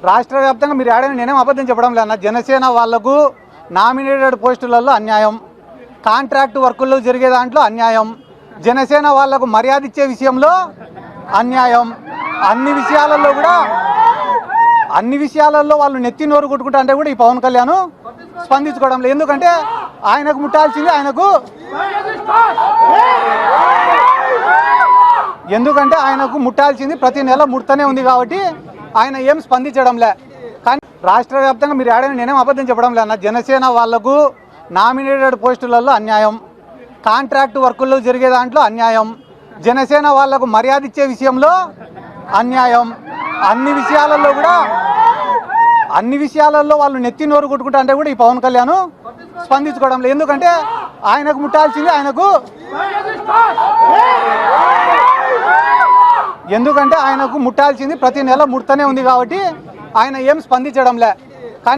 రాష్ట్ర వ్యాప్తంగా మీరు ఆడని నేనేం అబద్ధం చెప్పడం లేదు. జనసేన వాళ్లకు నామినేటెడ్ పోస్టులలో అన్యాయం, కాంట్రాక్ట్ వర్కుల్లో జరిగే దాంట్లో అన్యాయం, జనసేన వాళ్లకు మర్యాద ఇచ్చే విషయంలో అన్యాయం, అన్ని విషయాలలో వాళ్ళు నెత్తి నోరు కొట్టుకుంటా అంటే కూడా ఈ పవన్ కళ్యాణ్ స్పందించుకోవడం లేదు. ఎందుకంటే ఆయనకు ముట్టాల్సింది ప్రతి నెల ముడతనే ఉంది కాబట్టి ఆయన ఏం స్పందించడం లే. కానీ రాష్ట్ర వ్యాప్తంగా మీరు ఆడని నేనేం అబద్ధం చెప్పడం లేదు. జనసేన వాళ్లకు నామినేటెడ్ పోస్టులలో అన్యాయం, కాంట్రాక్ట్ వర్కుల్లో జరిగే దాంట్లో అన్యాయం, జనసేన వాళ్లకు మర్యాద ఇచ్చే విషయంలో అన్యాయం, అన్ని విషయాలలో వాళ్ళు నెత్తి నోరు కొట్టుకుంటా అంటే కూడా ఈ పవన్ కళ్యాణ్ స్పందించుకోవడం లేదు. ఎందుకంటే ఆయనకు ముట్టాల్సింది ప్రతి నెల ముడతనే ఉంది కాబట్టి ఆయన ఏం స్పందించడం లే.